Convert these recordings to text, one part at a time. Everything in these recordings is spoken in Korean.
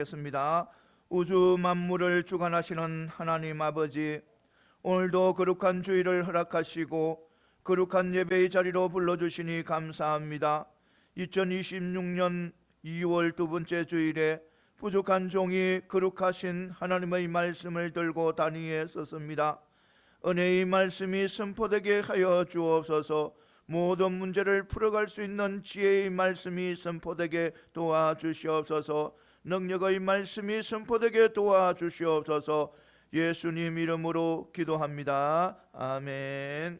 겠습니다. 우주 만물을 주관하시는 하나님 아버지, 오늘도 거룩한 주일을 허락하시고 거룩한 예배의 자리로 불러주시니 감사합니다. 2026년 2월 두 번째 주일에 부족한 종이 거룩하신 하나님의 말씀을 들고 단위에 섰습니다. 은혜의 말씀이 선포되게 하여 주옵소서. 모든 문제를 풀어갈 수 있는 지혜의 말씀이 선포되게 도와주시옵소서. 능력의 말씀이 선포되게 도와주시옵소서. 예수님 이름으로 기도합니다. 아멘.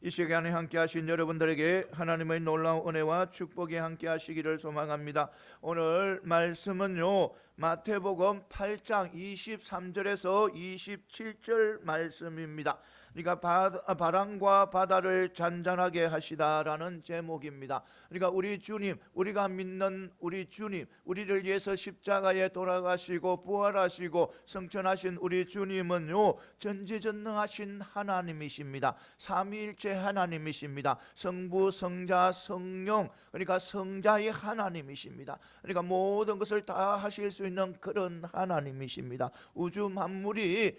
이 시간에 함께 하신 여러분들에게 하나님의 놀라운 은혜와 축복이 함께 하시기를 소망합니다. 오늘 말씀은요, 마태복음 8장 23절에서 27절 말씀입니다. 그러니까 바람과 바다를 잔잔하게 하시다라는 제목입니다. 그러니까 우리 주님, 우리가 믿는 우리 주님, 우리를 위해서 십자가에 돌아가시고 부활하시고 성천하신 우리 주님은요, 전지전능하신 하나님이십니다. 삼위일체 하나님이십니다. 성부, 성자, 성령, 그러니까 성자의 하나님이십니다. 그러니까 모든 것을 다 하실 수 있는 그런 하나님이십니다. 우주 만물이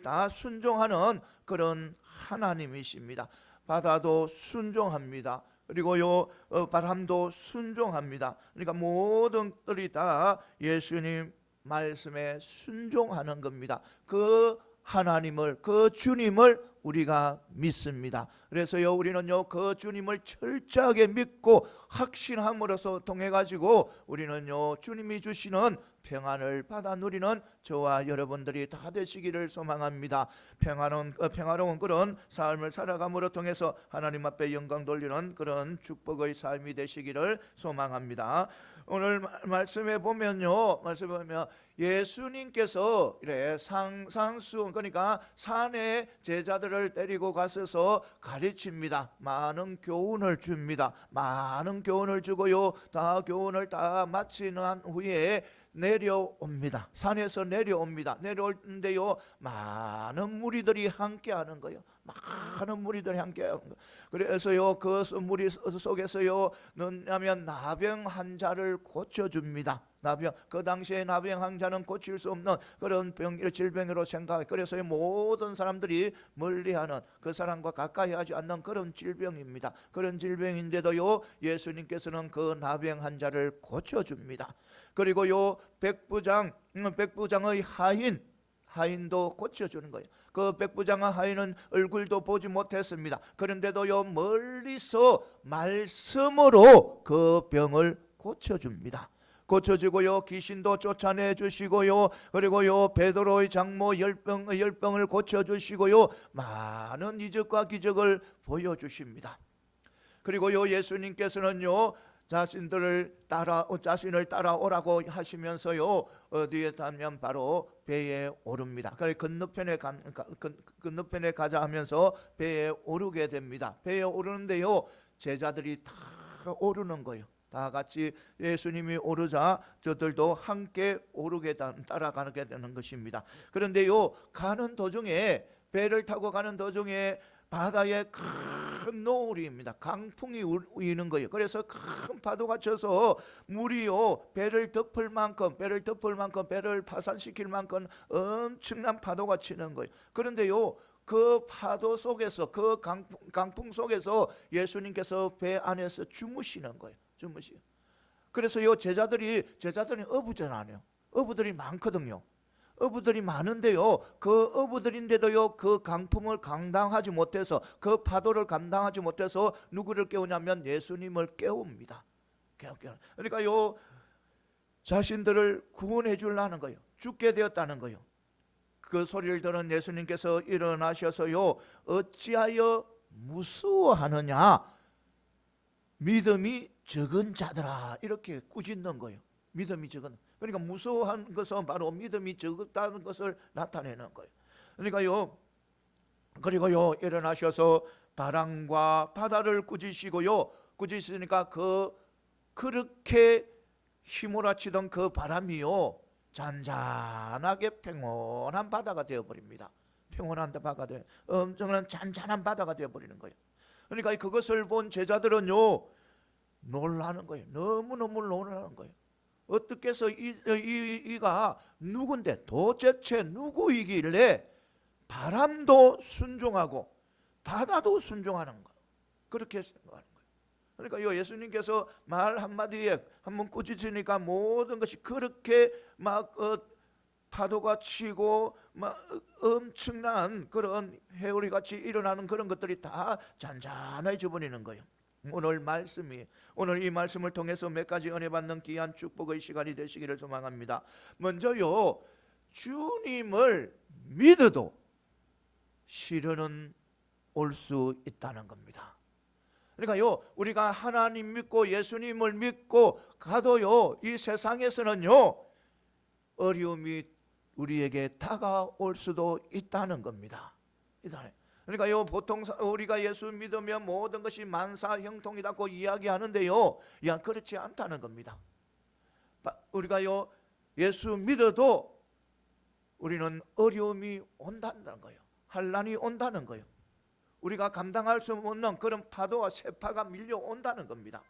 다 순종하는 그런 하나님이십니다. 바다도 순종합니다. 그리고요, 바람도 순종합니다. 그러니까 모든 것들이 다 예수님 말씀에 순종하는 겁니다. 그 하나님을, 그 주님을 우리가 믿습니다. 그래서요, 우리는요, 그 주님을 철저하게 믿고 확신함으로써 통해 가지고 우리는요, 주님이 주시는 평안을 받아 누리는 저와 여러분들이 다 되시기를 소망합니다. 평화로운 그런 삶을 살아감으로 통해서 하나님 앞에 영광 돌리는 그런 축복의 삶이 되시기를 소망합니다. 오늘 말씀에 보면요, 예수님께서 이래 상수, 그러니까 산에 제자들을 데리고 가셔서 가르칩니다. 많은 교훈을 줍니다. 많은 교훈을 주고요, 다 교훈을 다 마친 후에 내려옵니다. 산에서 내려옵니다. 내려오는데요, 많은 무리들이 함께하는 거예요. 많은 무리들이 함께하는 거예요. 그래서요, 그 무리 속에서요, 뭐냐면 나병 환자를 고쳐줍니다. 그 당시에 나병 환자는 고칠 수 없는 그런 질병으로 생각해. 그래서 모든 사람들이 멀리하는, 그 사람과 가까이 하지 않는 그런 질병입니다. 그런 질병인데도요, 예수님께서는 그 나병 환자를 고쳐줍니다. 그리고요, 백부장의 하인도 고쳐주는 거예요. 그 백부장의 하인은 얼굴도 보지 못했습니다. 그런데도요, 멀리서 말씀으로 그 병을 고쳐줍니다. 고쳐주고요, 귀신도 쫓아내 주시고요, 그리고요, 베드로의 장모 열병을 고쳐주시고요, 많은 이적과 기적을 보여주십니다. 그리고요, 예수님께서는요, 자신을 따라오라고 하시면서요, 어디에 가면 바로 배에 오릅니다. 그래서 건너편에 가자 하면서 배에 오르게 됩니다. 배에 오르는데요, 제자들이 다 오르는 거예요. 다 같이 예수님이 오르자 저들도 함께 따라가게 되는 것입니다. 그런데요, 배를 타고 가는 도중에 바다에 큰 노을입니다. 강풍이 우이는 거예요. 그래서 큰 파도가 쳐서 물이요, 배를 덮을 만큼, 배를 파산시킬 만큼 엄청난 파도가 치는 거예요. 그런데요, 그 파도 속에서, 그 강풍 속에서 예수님께서 배 안에서 주무시는 거예요. 그래서 제자들이 어부잖아요. 어부들이 많거든요. 어부들이 많은데요, 그 어부들인데도요, 그 강풍을 감당하지 못해서, 그 파도를 감당하지 못해서 누구를 깨우냐면 예수님을 깨웁니다. 그러니까요, 자신들을 구원해 주려는 거예요. 죽게 되었다는 거예요. 그 소리를 들은 예수님께서 일어나셔서요, 어찌하여 무서워하느냐, 믿음이 적은 자들아, 이렇게 꾸짖는 거예요. 믿음이 적은, 그러니까 무서워한 것은 바로 믿음이 적다는 것을 나타내는 거예요. 그리고요, 일어나셔서 바람과 바다를 꾸짖으니까 그렇게 휘몰아치던 그 바람이요, 잔잔하게 평온한 바다가 되어버립니다. 평온한 바다가 되어, 엄청난 잔잔한 바다가 되어버리는 거예요. 그러니까 그것을 본 제자들은요, 놀라는 거예요. 너무너무 놀라는 거예요. 어떻게 해서 이가 누군데 도대체 누구이길래 바람도 순종하고 바다도 순종하는 거, 그렇게 생각하는 거예요. 그러니까 예수님께서 말 한마디에 한번 꾸짖으니까 모든 것이 그렇게 막 파도가 치고 막 엄청난 그런 해오리 같이 일어나는 그런 것들이 다 잔잔해져 버리는 거예요. 오늘 이 말씀을 통해서 몇 가지 은혜 받는 귀한 축복의 시간이 되시기를 소망합니다. 먼저요, 주님을 믿어도 시련은 올 수 있다는 겁니다. 그러니까요, 우리가 하나님 믿고 예수님을 믿고 가도요, 이 세상에서는요, 어려움이 우리에게 다가올 수도 있다는 겁니다. 그러니까요, 보통 우리가 예수 믿으면 모든 것이 만사형통이라고 이야기하는데요, 그렇지 않다는 겁니다. 우리가요, 예수 믿어도 우리는 어려움이 온다는 거예요. 환난이 온다는 거예요. 우리가 감당할 수 없는 그런 파도와 세파가 밀려온다는 겁니다.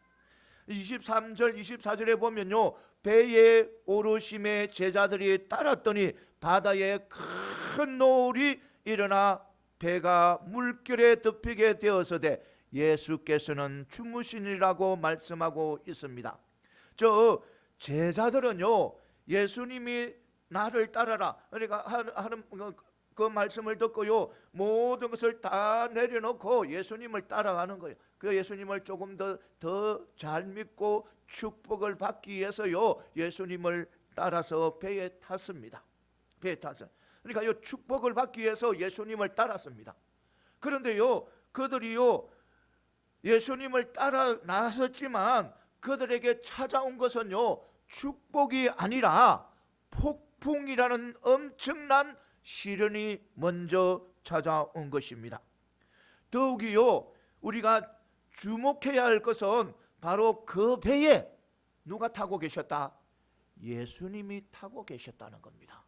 23절 24절에 보면요, 배에 오르심에 제자들이 따랐더니 바다에 큰 노을이 일어나 배가 물결에 덮이게 되어서되 예수께서는 주무시니라고 말씀하고 있습니다. 저 제자들은요, 예수님이 나를 따라라, 그러니까 하는 그 말씀을 듣고요, 모든 것을 다 내려놓고 예수님을 따라가는 거예요. 그 예수님을 조금 더 잘 믿고 축복을 받기 위해서요, 예수님을 따라서 배에 탔습니다. 배에 탔어요. 그러니까 이 축복을 받기 위해서 예수님을 따랐습니다. 그런데요, 그들이요, 예수님을 따라 나섰지만 그들에게 찾아온 것은요, 축복이 아니라 폭풍이라는 엄청난 시련이 먼저 찾아온 것입니다. 더욱이요, 우리가 주목해야 할 것은 바로 그 배에 누가 타고 계셨다? 예수님이 타고 계셨다는 겁니다.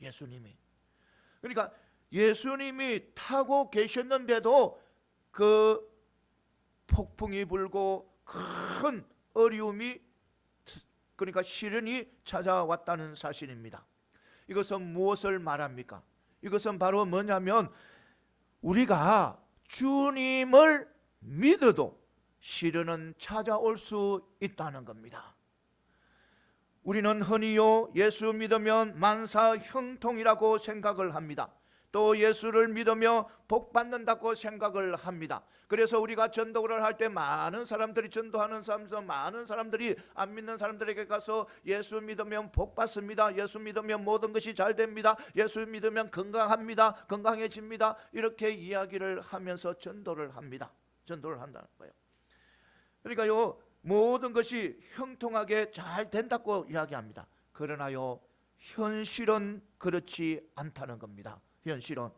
예수님이. 그러니까 예수님이 타고 계셨는데도 그 폭풍이 불고 큰 어려움이, 그러니까 시련이 찾아왔다는 사실입니다. 이것은 무엇을 말합니까? 이것은 바로 뭐냐면, 우리가 주님을 믿어도 시련은 찾아올 수 있다는 겁니다. 우리는 흔히요, 예수 믿으면 만사 형통이라고 생각을 합니다. 또 예수를 믿으며 복 받는다고 생각을 합니다. 그래서 우리가 전도를 할 때 많은 사람들이 전도하는 사람에서 많은 사람들이 안 믿는 사람들에게 가서 예수 믿으면 복 받습니다, 예수 믿으면 모든 것이 잘 됩니다, 예수 믿으면 건강합니다, 건강해집니다, 이렇게 이야기를 하면서 전도를 합니다. 전도를 한다는 거예요. 그러니까요, 모든 것이 형통하게 잘 된다고 이야기합니다. 그러나요, 현실은 그렇지 않다는 겁니다. 현실은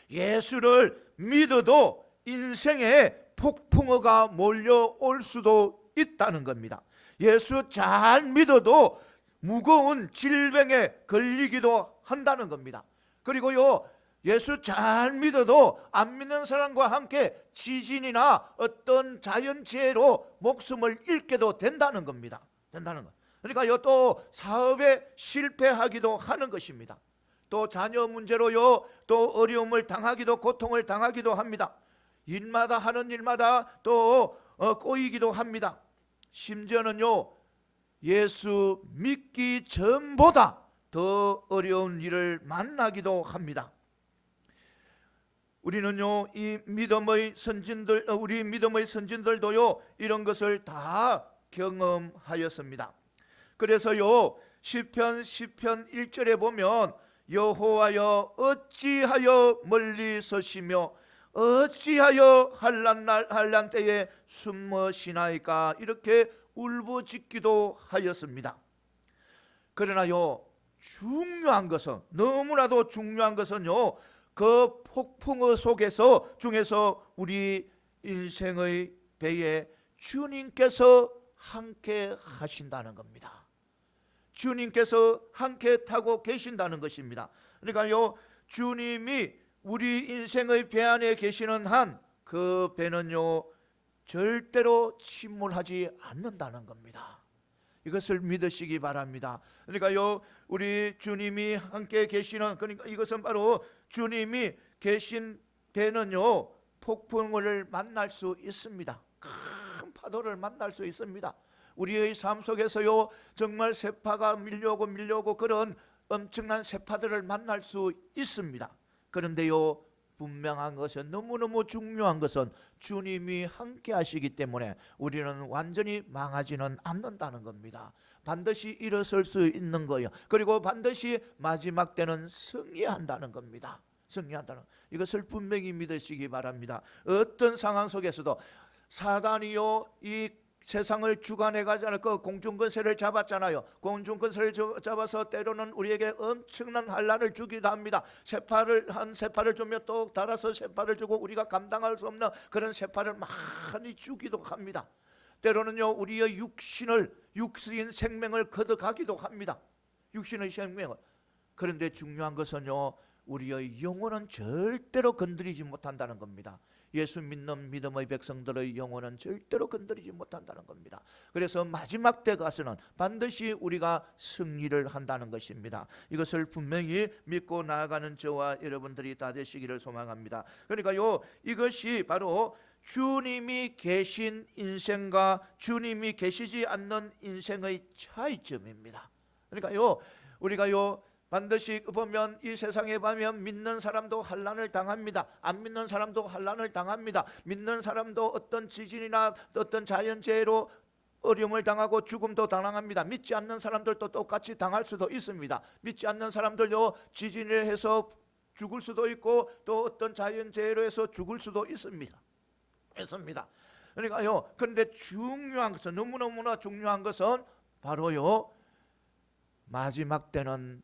예수를 믿어도 인생에 폭풍우가 몰려올 수도 있다는 겁니다. 예수 잘 믿어도 무거운 질병에 걸리기도 한다는 겁니다. 그리고요, 예수 잘 믿어도 안 믿는 사람과 함께 지진이나 어떤 자연재해로 목숨을 잃게도 된다는 겁니다. 된다는 것. 그러니까요, 또 사업에 실패하기도 하는 것입니다. 또 자녀 문제로요, 또 어려움을 당하기도, 고통을 당하기도 합니다. 일마다 하는 일마다 또 꼬이기도 합니다. 심지어는요, 예수 믿기 전보다 더 어려운 일을 만나기도 합니다. 우리는요, 이 믿음의 선진들, 우리 믿음의 선진들도요, 이런 것을 다 경험하였습니다. 그래서요, 시편 1절에 보면 여호와여 어찌하여 멀리 서시며 어찌하여 환난 때에 숨으시나이까, 이렇게 울부짖기도 하였습니다. 그러나요, 중요한 것은, 너무나도 중요한 것은요, 그 폭풍의 중에서 우리 인생의 배에 주님께서 함께 하신다는 겁니다. 주님께서 함께 타고 계신다는 것입니다. 그러니까요, 주님이 우리 인생의 배 안에 계시는 한 그 배는요, 절대로 침몰하지 않는다는 겁니다. 이것을 믿으시기 바랍니다. 그러니까요, 우리 주님이 함께 계시는, 그러니까 이것은 바로 주님이 계신 배는요, 폭풍을 만날 수 있습니다. 큰 파도를 만날 수 있습니다. 우리의 삶 속에서요, 정말 세파가 밀려오고 그런 엄청난 세파들을 만날 수 있습니다. 그런데요, 분명한 것은, 너무너무 중요한 것은 주님이 함께 하시기 때문에 우리는 완전히 망하지는 않는다는 겁니다. 반드시 일어설 수 있는 거예요. 그리고 반드시 마지막 때는 승리한다는 겁니다. 승리한다는, 이것을 분명히 믿으시기 바랍니다. 어떤 상황 속에서도 사단이요, 이 세상을 주관해 가잖아요. 그 공중권세를 잡았잖아요. 공중권세를 잡아서 때로는 우리에게 엄청난 환난을 주기도 합니다. 한 세파를 주면 또 달아서 세파를 주고 우리가 감당할 수 없는 그런 세파를 많이 주기도 합니다. 때로는요, 우리의 육신 생명을 걷어가기도 합니다. 육신의 생명을. 그런데 중요한 것은요, 우리의 영혼은 절대로 건드리지 못한다는 겁니다. 예수 믿는 믿음의 백성들의 영혼은 절대로 건드리지 못한다는 겁니다. 그래서 마지막 때 가서는 반드시 우리가 승리를 한다는 것입니다. 이것을 분명히 믿고 나아가는 저와 여러분들이 다 되시기를 소망합니다. 그러니까요, 이것이 바로 주님이 계신 인생과 주님이 계시지 않는 인생의 차이점입니다. 그러니까요, 우리가요, 반드시 보면 이 세상에 보면 믿는 사람도 환난을 당합니다. 안 믿는 사람도 환난을 당합니다. 믿는 사람도 어떤 지진이나 어떤 자연재해로 어려움을 당하고 죽음도 당합니다. 믿지 않는 사람들도 똑같이 당할 수도 있습니다. 믿지 않는 사람들도 지진을 해서 죽을 수도 있고 또 어떤 자연재해로 해서 죽을 수도 있습니다. 그러니까요, 그런데 중요한 것은, 너무너무나 중요한 것은 바로요, 마지막 때는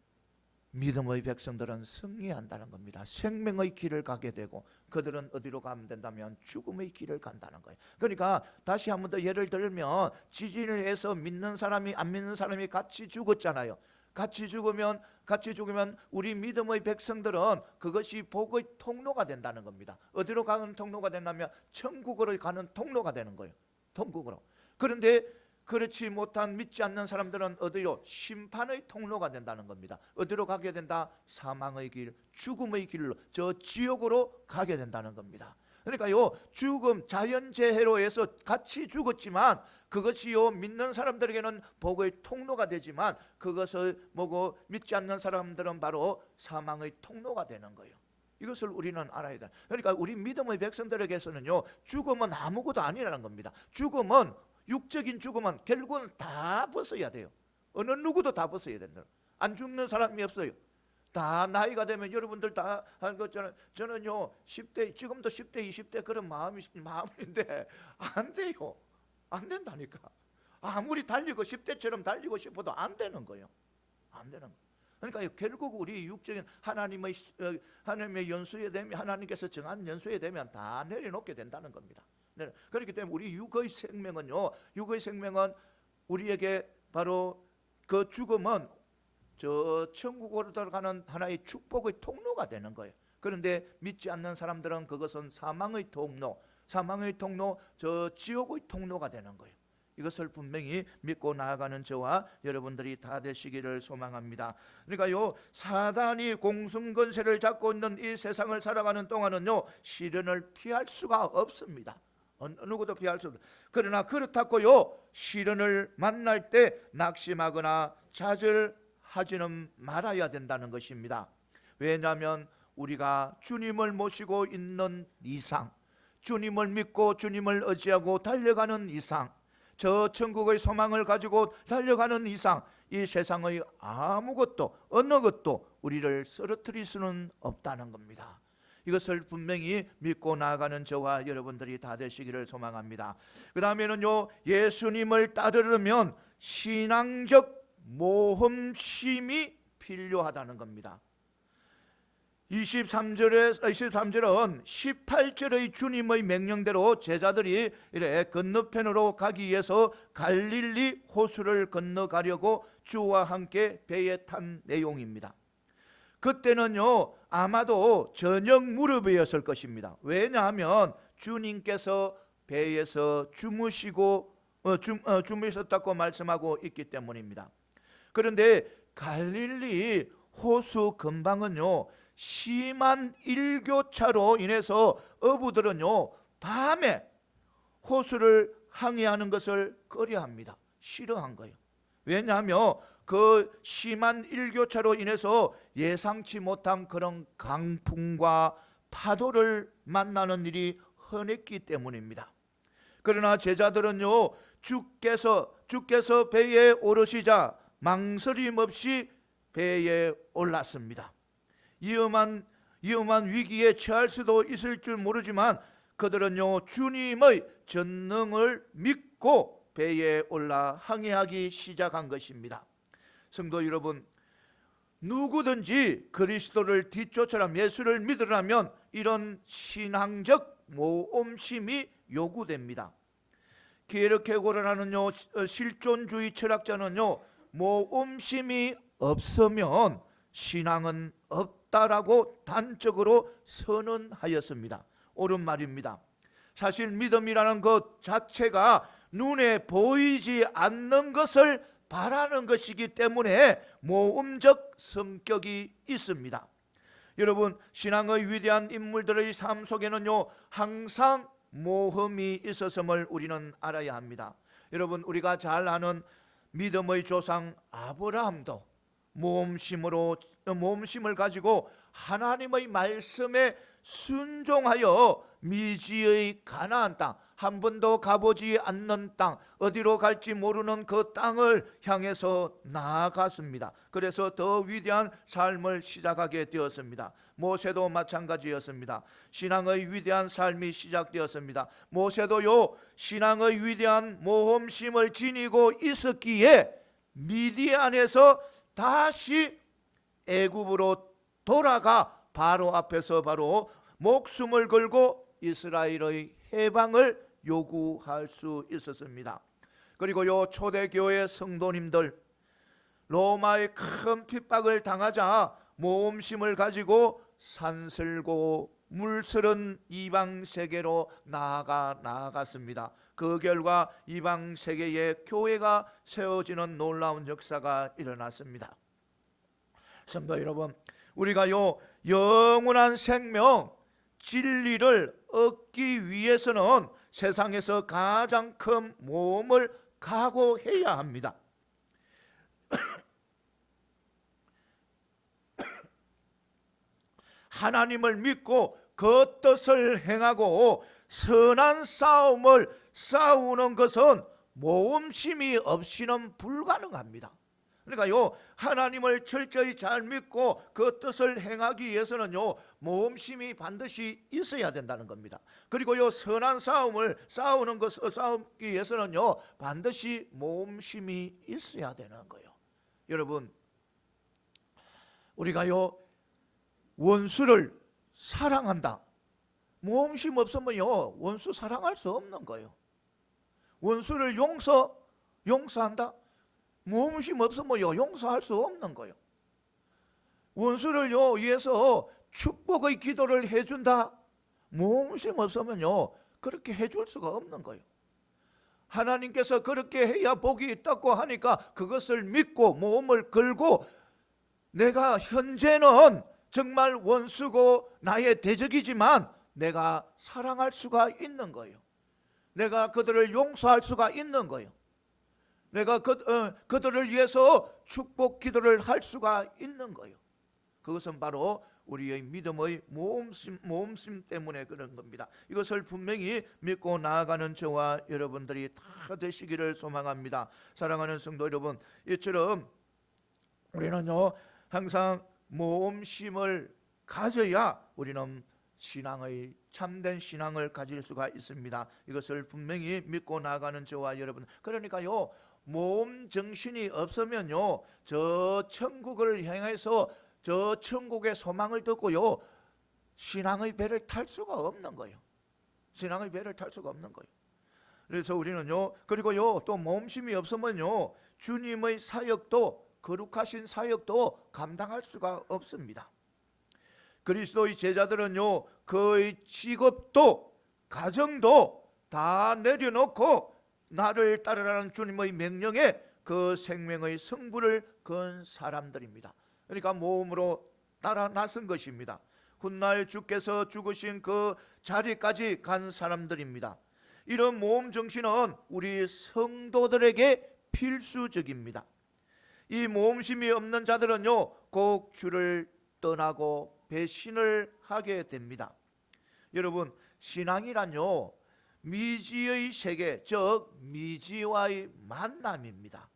믿음의 백성들은 승리한다는 겁니다. 생명의 길을 가게 되고 그들은 어디로 가면 된다면 죽음의 길을 간다는 거예요. 그러니까 다시 한 번 더 예를 들면, 지진을 해서 믿는 사람이 안 믿는 사람이 같이 죽었잖아요. 같이 죽으면 우리 믿음의 백성들은 그것이 복의 통로가 된다는 겁니다. 어디로 가는 통로가 된다면 천국으로 가는 통로가 되는 거예요. 천국으로. 그런데 그렇지 못한 믿지 않는 사람들은 어디로? 심판의 통로가 된다는 겁니다. 어디로 가게 된다? 사망의 길, 죽음의 길로, 저 지옥으로 가게 된다는 겁니다. 그러니까요, 죽음, 자연재해로 해서 같이 죽었지만 그것이요, 믿는 사람들에게는 복의 통로가 되지만 그것을 보고 믿지 않는 사람들은 바로 사망의 통로가 되는 거예요. 이것을 우리는 알아야 돼. 그러니까 우리 믿음의 백성들에게서는요, 죽음은 아무것도 아니라는 겁니다. 죽음은, 육적인 죽음은 결국은 다 벗어야 돼요. 어느 누구도 다 벗어야 된다. 안 죽는 사람이 없어요. 다 나이가 되면, 여러분들 다 한 것처럼 저는요 10대, 지금도 10대 20대 그런 마음인데 안 돼요. 안 된다니까. 아무리 달리고 10대처럼 달리고 싶어도 안 되는 거예요. 안 되는 거예요. 그러니까 결국 우리 육적인 하나님의 연수에 되면, 하나님께서 정한 연수에 되면 다 내려놓게 된다는 겁니다. 그렇기 때문에 우리 육의 생명은 우리에게 바로 그 죽음은 저 천국으로 들어가는 하나의 축복의 통로가 되는 거예요. 그런데 믿지 않는 사람들은 그것은 사망의 통로, 저 지옥의 통로가 되는 거예요. 이것을 분명히 믿고 나아가는 저와 여러분들이 다 되시기를 소망합니다. 그러니까요, 사단이 공승권세를 잡고 있는 이 세상을 살아가는 동안은요, 시련을 피할 수가 없습니다. 누구도 피할 수 없습니다. 그러나 그렇다고요, 시련을 만날 때 낙심하거나 좌절하지는 말아야 된다는 것입니다. 왜냐하면 우리가 주님을 모시고 있는 이상, 주님을 믿고 주님을 의지하고 달려가는 이상, 저 천국의 소망을 가지고 달려가는 이상, 이 세상의 아무것도, 어느 것도 우리를 쓰러뜨릴 수는 없다는 겁니다. 이것을 분명히 믿고 나아가는 저와 여러분들이 다 되시기를 소망합니다. 그 다음에는요, 예수님을 따르려면 신앙적 모험심이 필요하다는 겁니다. 23절은 18절의 주님의 명령대로 제자들이 이래 건너편으로 가기 위해서 갈릴리 호수를 건너가려고 주와 함께 배에 탄 내용입니다. 그때는요, 아마도 저녁 무렵이었을 것입니다. 왜냐하면 주님께서 배에서 주무시고 준비했었다고 말씀하고 있기 때문입니다. 그런데 갈릴리 호수 근방은요 심한 일교차로 인해서 어부들은요 밤에 호수를 항해하는 것을 꺼려합니다. 싫어한 거예요. 왜냐하면 그 심한 일교차로 인해서 예상치 못한 그런 강풍과 파도를 만나는 일이 흔했기 때문입니다. 그러나 제자들은요 주께서 배에 오르시자 망설임 없이 배에 올랐습니다. 위험한 위기에 처할 수도 있을 줄 모르지만 그들은요 주님의 전능을 믿고 배에 올라 항해하기 시작한 것입니다. 성도 여러분, 누구든지 그리스도를 뒤쫓으려면, 예수를 믿으려면 이런 신앙적 모험심이 요구됩니다. 키에르케고르라는요 실존주의 철학자는요 모험심이 없으면 신앙은 없다라고 단적으로 선언하였습니다. 옳은 말입니다. 사실 믿음이라는 것 자체가 눈에 보이지 않는 것을 바라는 것이기 때문에 모험적 성격이 있습니다. 여러분, 신앙의 위대한 인물들의 삶 속에는요 항상 모험이 있었음을 우리는 알아야 합니다. 여러분, 우리가 잘 아는 믿음의 조상 아브라함도 모험심을 가지고 하나님의 말씀에 순종하여 미지의 가나안 땅, 한 번도 가보지 않는 땅, 어디로 갈지 모르는 그 땅을 향해서 나아갔습니다. 그래서 더 위대한 삶을 시작하게 되었습니다. 모세도 마찬가지였습니다. 신앙의 위대한 삶이 시작되었습니다. 모세도요 신앙의 위대한 모험심을 지니고 있었기에 미디안에서 다시 애굽으로 돌아가 바로 앞에서 바로 목숨을 걸고 이스라엘의 해방을 요구할 수 있었습니다. 그리고요 초대교회 성도님들, 로마의 큰 핍박을 당하자 모험심을 가지고 산슬고 물스른 이방 세계로 나아갔습니다. 그 결과 이방 세계에 교회가 세워지는 놀라운 역사가 일어났습니다. 성도 여러분, 우리가요 영원한 생명, 진리를 얻기 위해서는 세상에서 가장 큰 모험을 각오해야 합니다. 하나님을 믿고 그 뜻을 행하고 선한 싸움을 싸우는 것은 모험심이 없이는 불가능합니다. 그러니까요 하나님을 철저히 잘 믿고 그 뜻을 행하기 위해서는요 모험심이 반드시 있어야 된다는 겁니다. 그리고요 선한 싸움을 싸우기 위해서는요 반드시 모험심이 있어야 되는 거예요. 여러분, 우리가요 원수를 사랑한다, 모험심 없으면요 원수 사랑할 수 없는 거예요. 원수를 용서한다, 모험심 없으면요 용서할 수 없는 거예요. 원수를요 위해서 축복의 기도를 해준다, 모험심 없으면요 그렇게 해줄 수가 없는 거예요. 하나님께서 그렇게 해야 복이 있다고 하니까 그것을 믿고 모험을 걸고, 내가 현재는 정말 원수고 나의 대적이지만 내가 사랑할 수가 있는 거예요. 내가 그들을 용서할 수가 있는 거예요. 내가 그들을 위해서 축복 기도를 할 수가 있는 거예요. 그것은 바로 우리의 믿음의 모험심 때문에 그런 겁니다. 이것을 분명히 믿고 나아가는 저와 여러분들이 다 되시기를 소망합니다. 사랑하는 성도 여러분, 이처럼 우리는요 항상 모험심을 가져야 우리는 참된 신앙을 가질 수가 있습니다. 이것을 분명히 믿고 나아가는 저와 여러분, 그러니까요 모험 정신이 없으면요 저 천국을 향해서 저 천국의 소망을 듣고요 신앙의 배를 탈 수가 없는 거예요. 신앙의 배를 탈 수가 없는 거예요. 그래서 우리는요, 그리고요 또 모험심이 없으면요 주님의 사역도, 거룩하신 사역도 감당할 수가 없습니다. 그리스도의 제자들은요 그의 직업도 가정도 다 내려놓고 나를 따르라는 주님의 명령에 그 생명의 승부를 건 사람들입니다. 그러니까 모험으로 따라 나선 것입니다. 훗날 주께서 죽으신 그 자리까지 간 사람들입니다. 이런 모험 정신은 우리 성도들에게 필수적입니다. 이 모험심이 없는 자들은요, 꼭 주를 떠나고 배신을 하게 됩니다. 여러분, 신앙이란요, 미지의 세계, 즉 미지와의 만남입니다.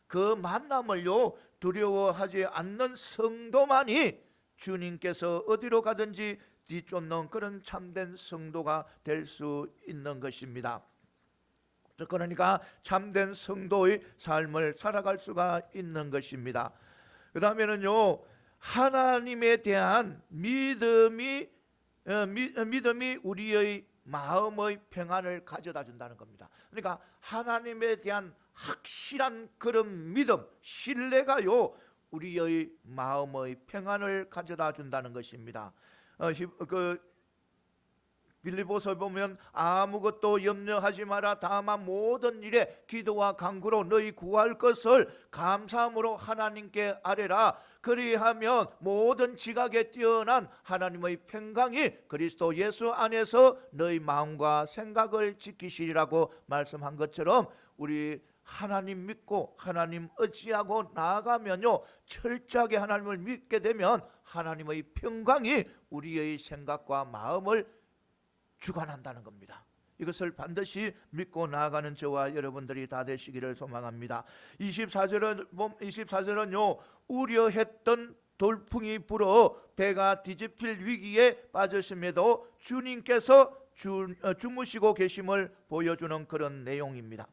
그 만남을요, 두려워하지 않는 성도만이 주님께서 어디로 가든지 뒤쫓는 그런 참된 성도가 될 수 있는 것입니다. 그러니까 참된 성도의 삶을 살아갈 수가 있는 것입니다. 그 다음에는요, 하나님에 대한 믿음이 우리의 마음의 평안을 가져다 준다는 겁니다. 그러니까 하나님에 대한 확실한 그런 믿음, 신뢰가요, 우리의 마음의 평안을 가져다 준다는 것입니다. 빌립보서 보면 아무것도 염려하지 마라. 다만 모든 일에 기도와 간구로 너희 구할 것을 감사함으로 하나님께 아뢰라. 그리하면 모든 지각에 뛰어난 하나님의 평강이 그리스도 예수 안에서 너희 마음과 생각을 지키시리라고 말씀한 것처럼, 우리 하나님 믿고 하나님 의지하고 나아가면요, 철저하게 하나님을 믿게 되면 하나님의 평강이 우리의 생각과 마음을 주관한다는 겁니다. 이것을 반드시 믿고 나아가는 저와 여러분들이 다 되시기를 소망합니다. 24절은요, 우려했던 돌풍이 불어 배가 뒤집힐 위기에 빠졌음에도 주님께서 주무시고 계심을 보여주는 그런 내용입니다.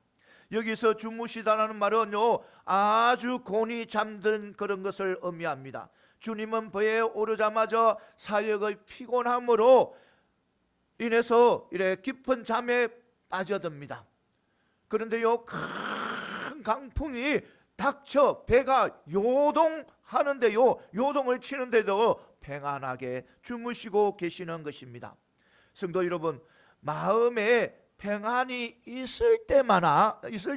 여기서 주무시다라는 말은요, 아주 곤히 잠든 그런 것을 의미합니다. 주님은 배에 오르자마자 사역의 피곤함으로 인해서 이래 깊은 잠에 빠져듭니다. 그런데요, 큰 강풍이 닥쳐 배가 요동하는데요, 요동을 치는데도 평안하게 주무시고 계시는 것입니다. 성도 여러분, 마음에 평안이 있을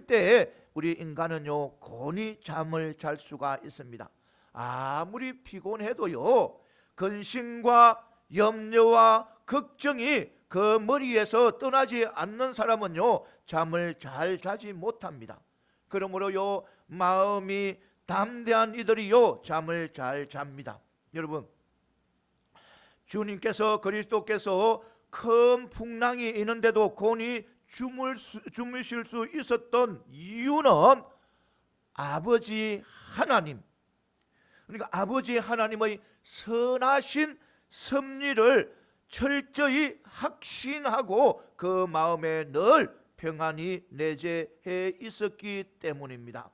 때에 우리 인간은요, 곤히 잠을 잘 수가 있습니다. 아무리 피곤해도요, 근심과 염려와 걱정이 그 머리에서 떠나지 않는 사람은요, 잠을 잘 자지 못합니다. 그러므로요, 마음이 담대한 이들이요, 잠을 잘 잡니다. 여러분, 주님께서, 그리스도께서 큰 풍랑이 있는데도 곤히 주무실 수 있었던 이유는 아버지 하나님, 그러니까 아버지 하나님의 선하신 섭리를 철저히 확신하고 그 마음에 늘 평안이 내재해 있었기 때문입니다.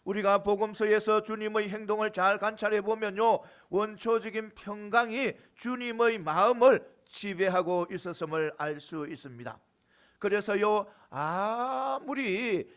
우리가 복음서에서 주님의 행동을 잘 관찰해 보면요, 원초적인 평강이 주님의 마음을 지배하고 있었음을 알 수 있습니다. 그래서요, 아무리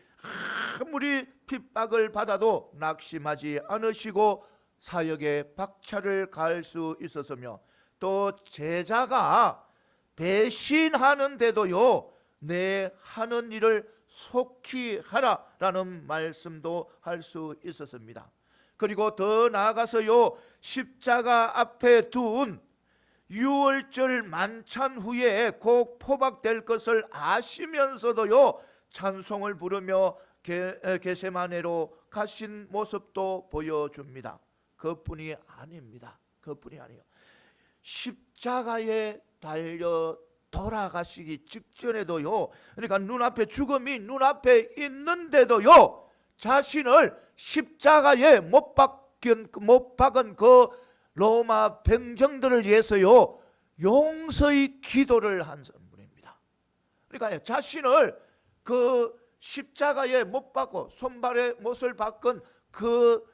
핍박을 받아도 낙심하지 않으시고 사역에 박차를 가할 수 있었으며, 또 제자가 배신하는데도요, 내 하는 일을 속히 하라라는 말씀도 할 수 있었습니다. 그리고 더 나아가서요, 십자가 앞에 둔 유월절 만찬 후에 곧 포박될 것을 아시면서도요, 찬송을 부르며 게세마네로 가신 모습도 보여줍니다. 그뿐이 아닙니다. 그뿐이 아니에요. 십자가에 달려 돌아가시기 직전에도요, 그러니까 눈앞에 죽음이 눈앞에 있는데도요, 자신을 십자가에 못 박은 그 로마 병정들을 위해서요, 용서의 기도를 한 분입니다. 그러니까 자신을 그 십자가에 못 박고 손발에 못을 박은 그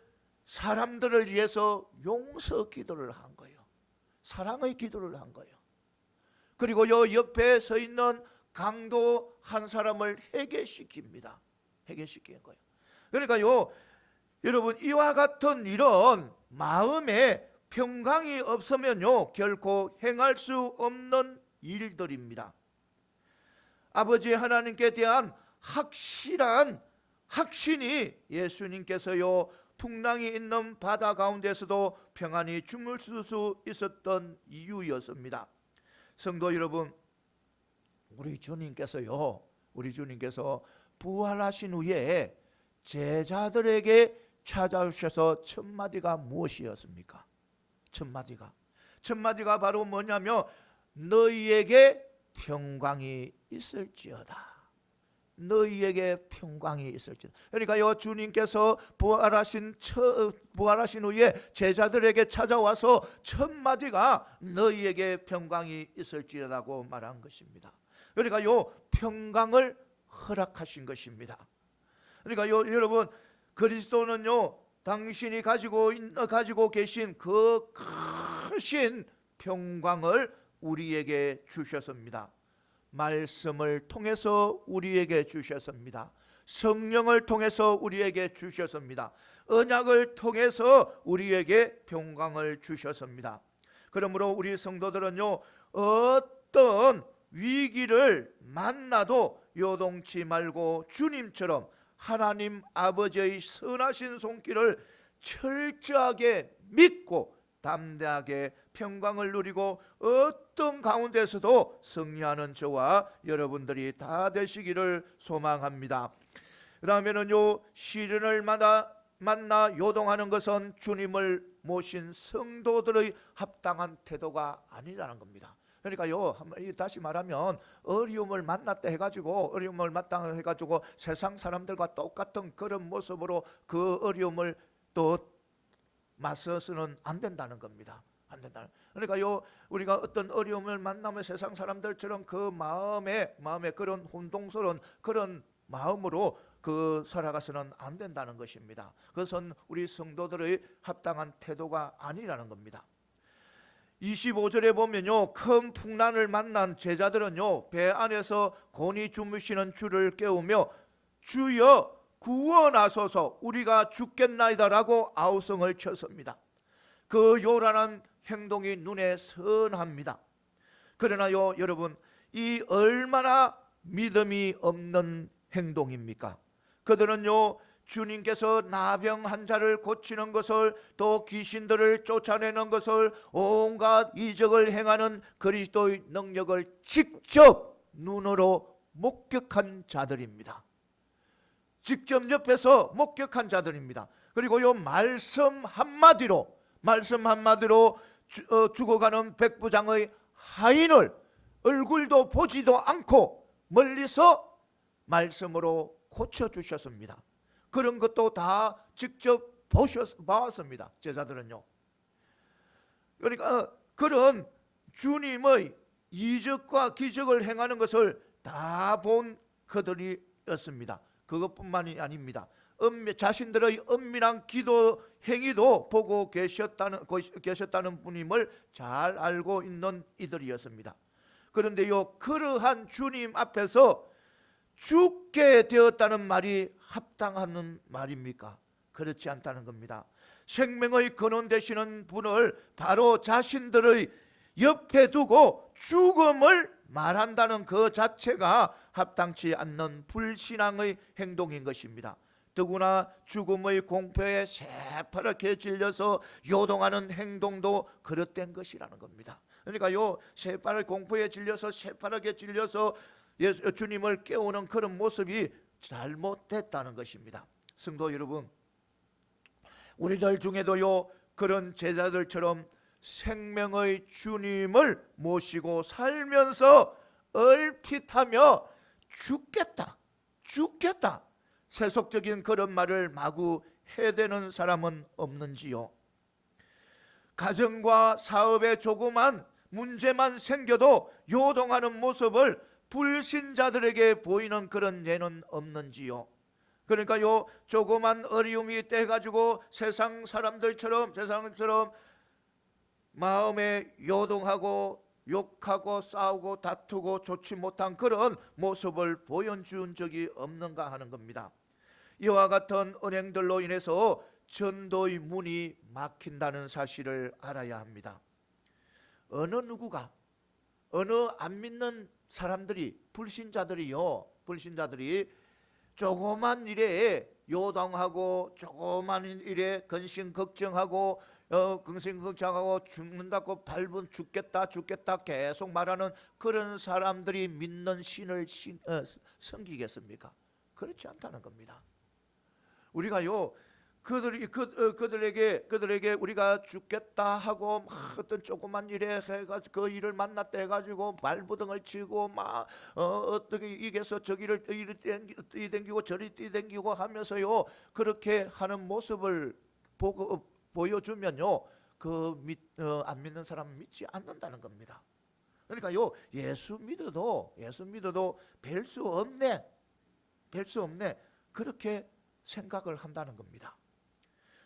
사람들을 위해서 용서 기도를 한 거예요. 사랑의 기도를 한 거예요. 그리고 요 옆에 서 있는 강도 한 사람을 회개시킵니다. 회개시킨 거예요. 그러니까요, 여러분, 이와 같은 이런 마음에 평강이 없으면요, 결코 행할 수 없는 일들입니다. 아버지 하나님께 대한 확실한 확신이 예수님께서요 풍랑이 있는 바다 가운데서도 평안히 주무실 수 있었던 이유였습니다. 성도 여러분, 우리 주님께서 부활하신 후에 제자들에게 찾아오셔서 첫 마디가 무엇이었습니까? 첫 마디가 바로 뭐냐면 너희에게 평강이 있을지어다. 너희에게 평강이 있을지어다. 그러니까요 주님께서 부활하신 후에 제자들에게 찾아와서 첫 마디가 너희에게 평강이 있을지어다고 말한 것입니다. 그러니까요 평강을 허락하신 것입니다. 그러니까요 여러분, 그리스도는요 당신이 가지고 계신 그 크신 평강을 우리에게 주셨습니다. 말씀을 통해서 우리에게 주셨습니다. 성령을 통해서 우리에게 주셨습니다. 언약을 통해서 우리에게 평강을 주셨습니다. 그러므로 우리 성도들은요 어떤 위기를 만나도 요동치 말고 주님처럼 하나님 아버지의 선하신 손길을 철저하게 믿고 담대하게 평강을 누리고 어떤 가운데서도 승리하는 저와 여러분들이 다 되시기를 소망합니다. 그 다음에는요 시련을 만나 요동하는 것은 주님을 모신 성도들의 합당한 태도가 아니라는 겁니다. 그러니까요 다시 말하면 어려움을 만났다 해가지고 세상 사람들과 똑같은 그런 모습으로 그 어려움을 또 맞서서는 안 된다는 겁니다. 안 된다. 그러니까요 우리가 어떤 어려움을 만나면 세상 사람들처럼 그 마음에 그런 혼동스러운 그런 마음으로 살아가서는 안 된다는 것입니다. 그것은 우리 성도들의 합당한 태도가 아니라는 겁니다. 25절에 보면요 큰 풍랑을 만난 제자들은요 배 안에서 곤히 주무시는 주를 깨우며 주여 구원하소서 우리가 죽겠나이다라고 아우성을 쳤습니다. 그 요란한 행동이 눈에 선합니다. 그러나요 여러분, 이 얼마나 믿음이 없는 행동입니까? 그들은요 주님께서 나병 환자를 고치는 것을, 또 귀신들을 쫓아내는 것을, 온갖 이적을 행하는 그리스도의 능력을 직접 눈으로 목격한 자들입니다. 직접 옆에서 목격한 자들입니다. 그리고 요 말씀 한마디로 죽어가는 백부장의 하인을 얼굴도 보지도 않고 멀리서 말씀으로 고쳐주셨습니다. 그런 것도 다 직접 봐왔습니다. 제자들은요. 그러니까 그런 주님의 이적과 기적을 행하는 것을 다 본 그들이었습니다. 그것뿐만이 아닙니다. 자신들의 은밀한 기도 행위도 보고 계셨다는 분임을 잘 알고 있는 이들이었습니다. 그런데요 그러한 주님 앞에서 죽게 되었다는 말이 합당한 말입니까? 그렇지 않다는 겁니다. 생명의 근원 되시는 분을 바로 자신들의 옆에 두고 죽음을 말한다는 그 자체가 합당치 않는 불신앙의 행동인 것입니다. 더구나 죽음의 공포에 새파랗게 질려서 요동하는 행동도 그릇된 것이라는 겁니다. 그러니까요 새파랗게 공포에 질려서 주님을 깨우는 그런 모습이 잘못됐다는 것입니다. 성도 여러분, 우리들 중에도요 그런 제자들처럼 생명의 주님을 모시고 살면서 얼핏하며 죽겠다 세속적인 그런 말을 마구 해대는 사람은 없는지요? 가정과 사업에 조그만 문제만 생겨도 요동하는 모습을 불신자들에게 보이는 그런 예는 없는지요? 그러니까요 조그만 어려움이 있다 해가지고 세상 사람처럼 마음에 요동하고 욕하고 싸우고 다투고 좋지 못한 그런 모습을 보여준 적이 없는가 하는 겁니다. 이와 같은 은행들로 인해서 전도의 문이 막힌다는 사실을 알아야 합니다. 어느 안 믿는 사람들이 불신자들이 조그만 일에 요동하고 조그만 일에 근심 걱정하고 근심 걱정하고 죽는다고 밟은 죽겠다 계속 말하는 그런 사람들이 믿는 신을 섬기겠습니까? 그렇지 않다는 겁니다. 우리가요 그들에게 우리가 죽겠다 하고 막 어떤 조그만 일에 해가지고 그 일을 만났다 해가지고 발부등을 치고 막 어떻게 이게서 저기를 뛰댕기고 저리 뛰댕기고 하면서요 그렇게 하는 모습을 보여주면요 안 믿는 사람은 믿지 않는다는 겁니다. 그러니까요 예수 믿어도 별 수 없네 그렇게 생각을 한다는 겁니다.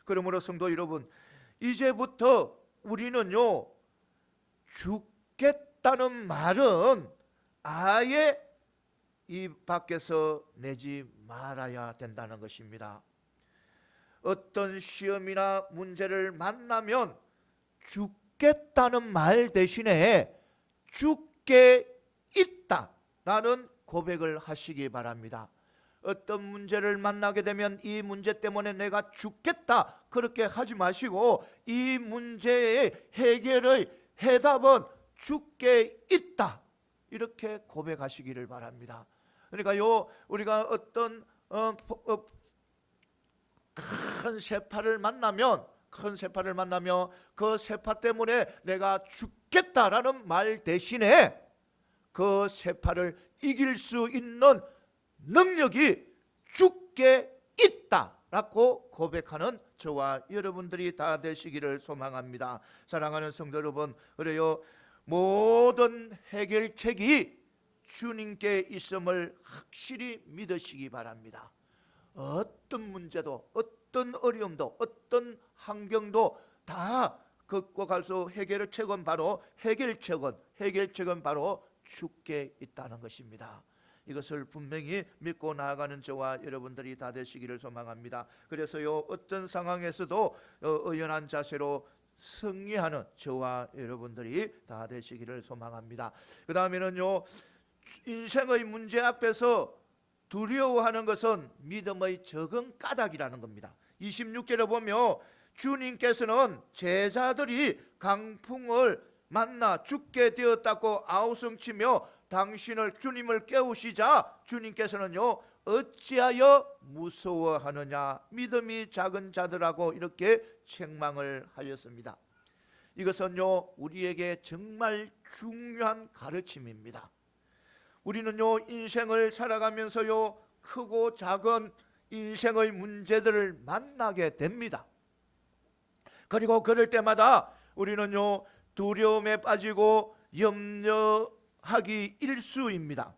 그러므로 성도 여러분, 이제부터 우리는요 죽겠다는 말은 아예 입 밖에서 내지 말아야 된다는 것입니다. 어떤 시험이나 문제를 만나면 죽겠다는 말 대신에 죽게 있다라는 고백을 하시기 바랍니다. 어떤 문제를 만나게 되면 이 문제 때문에 내가 죽겠다 그렇게 하지 마시고 이 문제의 해결의 해답은 죽게 있다 이렇게 고백하시기를 바랍니다. 그러니까요 우리가 어떤 큰 세파를 만나면 그 세파 때문에 내가 죽겠다라는 말 대신에 그 세파를 이길 수 있는 능력이 죽게 있다라고 고백하는 저와 여러분들이 다 되시기를 소망합니다. 사랑하는 성도 여러분, 그래요 모든 해결책이 주님께 있음을 확실히 믿으시기 바랍니다. 어떤 문제도 어떤 어려움도 어떤 환경도 다 극복할 수 해결책은 바로 죽게 있다는 것입니다. 이것을 분명히 믿고 나아가는 저와 여러분들이 다 되시기를 소망합니다. 그래서요 어떤 상황에서도 의연한 자세로 승리하는 저와 여러분들이 다 되시기를 소망합니다. 그 다음에는요 인생의 문제 앞에서 두려워하는 것은 믿음의 적은 까닭이라는 겁니다. 26절에 보면 주님께서는 제자들이 강풍을 만나 죽게 되었다고 아우성치며 주님을 깨우시자 주님께서는요 어찌하여 무서워하느냐 믿음이 작은 자들하고 이렇게 책망을 하였습니다. 이것은요 우리에게 정말 중요한 가르침입니다. 우리는요 인생을 살아가면서요 크고 작은 인생의 문제들을 만나게 됩니다. 그리고 그럴 때마다 우리는요 두려움에 빠지고 염려하기 일쑤입니다.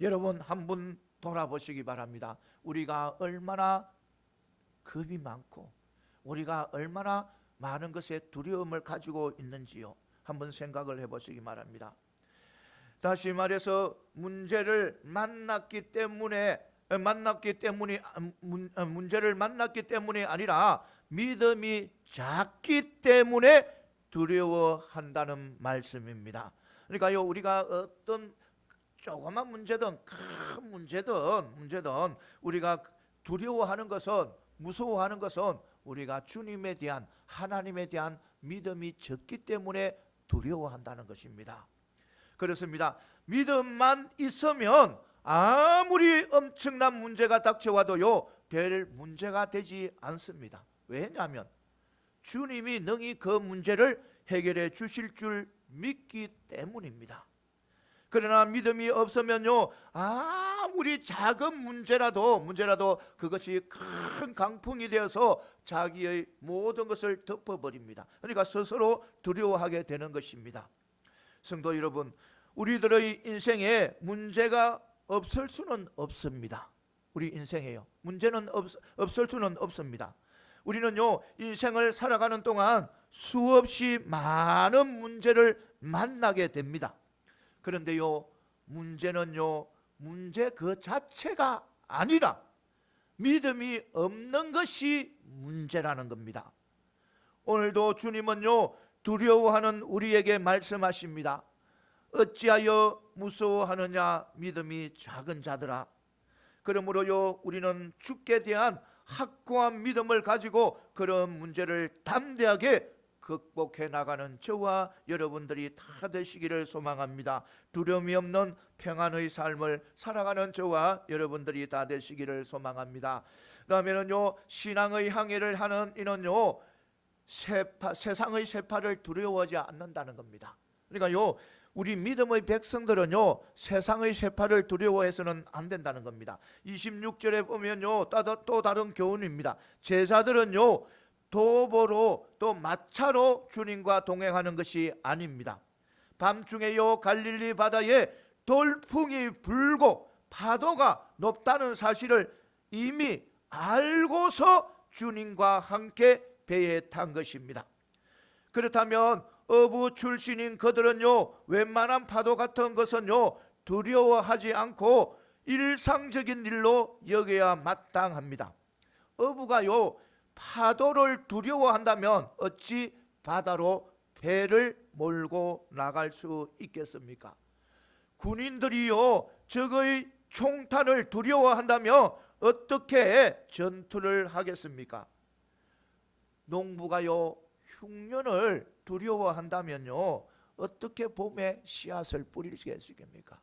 여러분 한번 돌아보시기 바랍니다. 우리가 얼마나 겁이 많고 우리가 얼마나 많은 것에 두려움을 가지고 있는지요 한번 생각을 해보시기 바랍니다. 다시 말해서 문제를 만났기 때문에 아니라 믿음이 작기 때문에 두려워한다는 말씀입니다. 그러니까요 우리가 어떤 조그만 문제든 큰 문제든 우리가 두려워하는 것은 무서워하는 것은 우리가 주님에 대한 하나님에 대한 믿음이 적기 때문에 두려워한다는 것입니다. 그렇습니다. 믿음만 있으면 아무리 엄청난 문제가 닥쳐와도요 별 문제가 되지 않습니다. 왜냐하면 주님이 능히 그 문제를 해결해 주실 줄 믿기 때문입니다. 그러나 믿음이 없으면요 아무리 작은 문제라도 그것이 큰 강풍이 되어서 자기의 모든 것을 덮어버립니다. 그러니까 스스로 두려워하게 되는 것입니다. 성도 여러분, 우리들의 인생에 문제가 없을 수는 없습니다. 우리 인생에요 문제는 없을 수는 없습니다. 우리는요 인생을 살아가는 동안 수없이 많은 문제를 만나게 됩니다. 그런데요 문제는요 문제 그 자체가 아니라 믿음이 없는 것이 문제라는 겁니다. 오늘도 주님은요 두려워하는 우리에게 말씀하십니다. 어찌하여 무서워하느냐 믿음이 작은 자들아. 그러므로요 우리는 주께 대한 확고한 믿음을 가지고 그런 문제를 담대하게 극복해 나가는 저와 여러분들이 다 되시기를 소망합니다. 두려움이 없는 평안의 삶을 살아가는 저와 여러분들이 다 되시기를 소망합니다. 그다음에는요 신앙의 항해를 하는 이는요 세상의 세파를 두려워하지 않는다는 겁니다. 그러니까요 우리 믿음의 백성들은요 세상의 세파를 두려워해서는 안 된다는 겁니다. 26절에 보면요 또 다른 교훈입니다. 제자들은요 도보로 또 마차로 주님과 동행하는 것이 아닙니다. 밤중에요 갈릴리 바다에 돌풍이 불고 파도가 높다는 사실을 이미 알고서 주님과 함께 배에 탄 것입니다. 그렇다면 어부 출신인 그들은요 웬만한 파도 같은 것은요 두려워하지 않고 일상적인 일로 여겨야 마땅합니다. 어부가요 파도를 두려워한다면 어찌 바다로 배를 몰고 나갈 수 있겠습니까? 군인들이요 적의 총탄을 두려워한다면 어떻게 전투를 하겠습니까? 농부가요 흉년을 두려워한다면요 어떻게 봄에 씨앗을 뿌리겠습니까?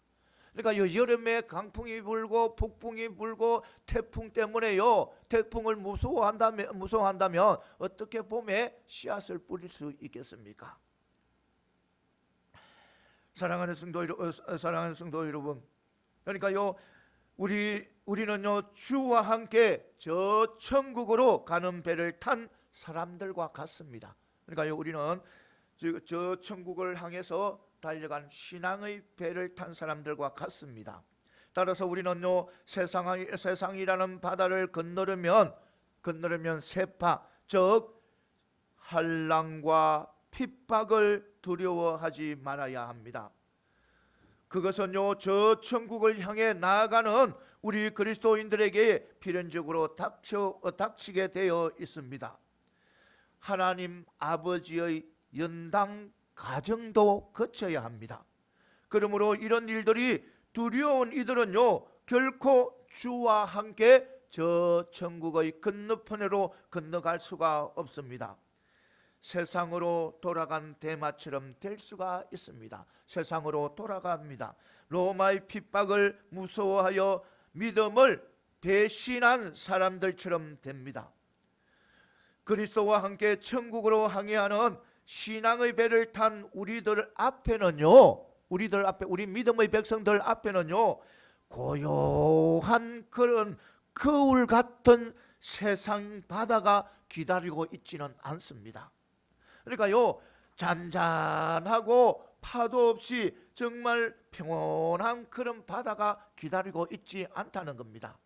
그러니까 여름에 강풍이 불고 폭풍이 불고 태풍 때문에요 태풍을 무서워한다면 어떻게 봄에 씨앗을 뿌릴 수 있겠습니까? 사랑하는 성도 여러분, 그러니까요 우리는요 주와 함께 저 천국으로 가는 배를 탄 사람들과 같습니다. 그러니까요 우리는 저 천국을 향해서 달려간 신앙의 배를 탄 사람들과 같습니다. 따라서 우리는요 세상이라는 바다를 건너려면 세파 즉 한란과 핍박을 두려워하지 말아야 합니다. 그것은요 저 천국을 향해 나아가는 우리 그리스도인들에게 필연적으로 닥치게 되어 있습니다. 하나님 아버지의 연당 가정도 거쳐야 합니다. 그러므로 이런 일들이 두려운 이들은요 결코 주와 함께 저 천국의 건너편으로 건너갈 수가 없습니다. 세상으로 돌아간 대마처럼 될 수가 있습니다. 세상으로 돌아갑니다. 로마의 핍박을 무서워하여 믿음을 배신한 사람들처럼 됩니다. 그리스도와 함께 천국으로 항해하는 신앙의 배를 탄 우리들 앞에는요 우리 믿음의 백성들 앞에는요 고요한 그런 거울 같은 세상 바다가 기다리고 있지는 않습니다. 그러니까요 잔잔하고 파도 없이 정말 평온한 그런 바다가 기다리고 있지 않다는 겁니다.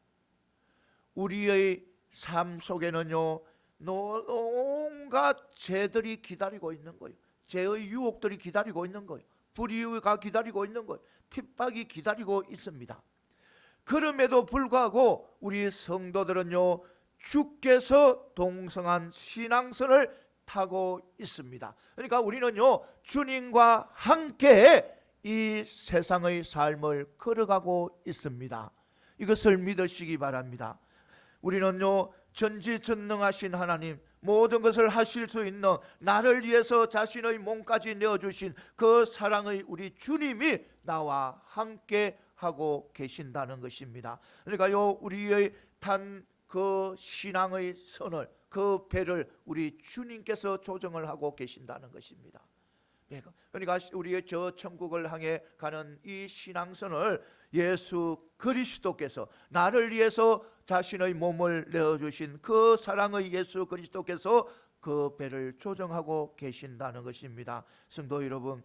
우리의 삶 속에는요 온갖 죄들이 기다리고 있는 거예요. 죄의 유혹들이 기다리고 있는 거예요. 불의가 기다리고 있는 거예요. 핍박이 기다리고 있습니다. 그럼에도 불구하고 우리 성도들은요 주께서 동성한 신앙선을 타고 있습니다. 그러니까 우리는요 주님과 함께 이 세상의 삶을 걸어가고 있습니다. 이것을 믿으시기 바랍니다. 우리는요 전지전능하신 하나님, 모든 것을 하실 수 있는 나를 위해서 자신의 몸까지 내어주신 그 사랑의 우리 주님이 나와 함께 하고 계신다는 것입니다. 그러니까요 우리의 탄 그 신앙의 선을 그 배를 우리 주님께서 조정을 하고 계신다는 것입니다. 그러니까 우리의 저 천국을 향해 가는 이 신앙선을 예수 그리스도께서 나를 위해서 자신의 몸을 내어주신 그 사랑의 예수 그리스도께서 그 배를 조정하고 계신다는 것입니다. 성도 여러분,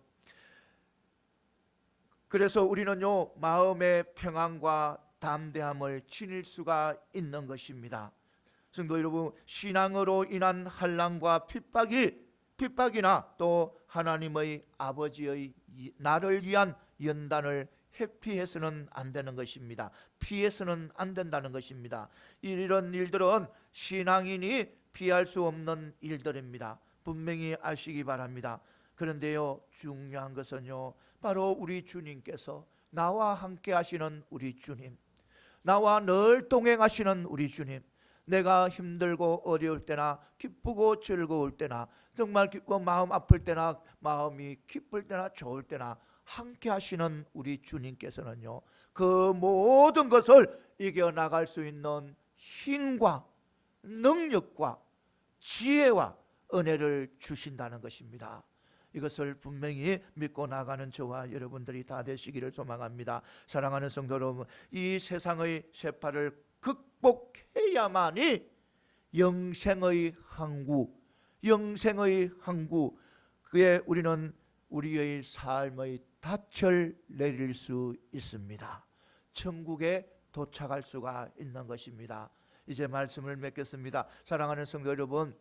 그래서 우리는요 마음의 평안과 담대함을 지닐 수가 있는 것입니다. 성도 여러분, 신앙으로 인한 환난과 핍박이나 또 하나님의 아버지의 나를 위한 연단을 회피해서는 안 되는 것입니다. 피해서는 안 된다는 것입니다. 이런 일들은 신앙인이 피할 수 없는 일들입니다. 분명히 아시기 바랍니다. 그런데요 중요한 것은요 바로 우리 주님께서 나와 함께 하시는 우리 주님, 나와 늘 동행하시는 우리 주님, 내가 힘들고 어려울 때나 기쁘고 즐거울 때나 정말 기쁘고 마음 아플 때나 마음이 기쁠 때나 좋을 때나 함께 하시는 우리 주님께서는요, 그 모든 것을 이겨나갈 수 있는 힘과 능력과 지혜와 은혜를 주신다는 것입니다. 이것을 분명히 믿고 나가는 저와 여러분들이 다 되시기를 소망합니다. 사랑하는 성도 여러분, 이 세상의 쇠파를 극복해야만이 영생의 항구, 그에 우리는 우리의 삶의 닻을 내릴 수 있습니다. 천국에 도착할 수가 있는 것입니다. 이제 말씀을 맺겠습니다. 사랑하는 성도 여러분,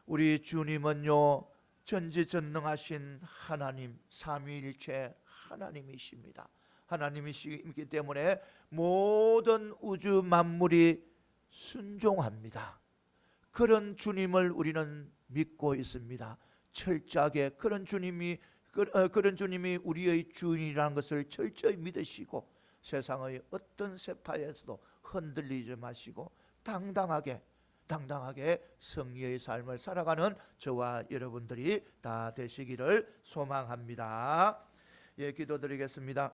우리 주님은요, 전지전능하신 하나님, 삼위일체 하나님이십니다. 하나님이시기 때문에 모든 우주 만물이 순종합니다. 그런 주님을 우리는 믿고 있습니다. 철저하게 그런 주님이 우리의 주인이라는 것을 철저히 믿으시고 세상의 어떤 세파에서도 흔들리지 마시고 당당하게 승리의 삶을 살아가는 저와 여러분들이 다 되시기를 소망합니다. 예, 기도드리겠습니다.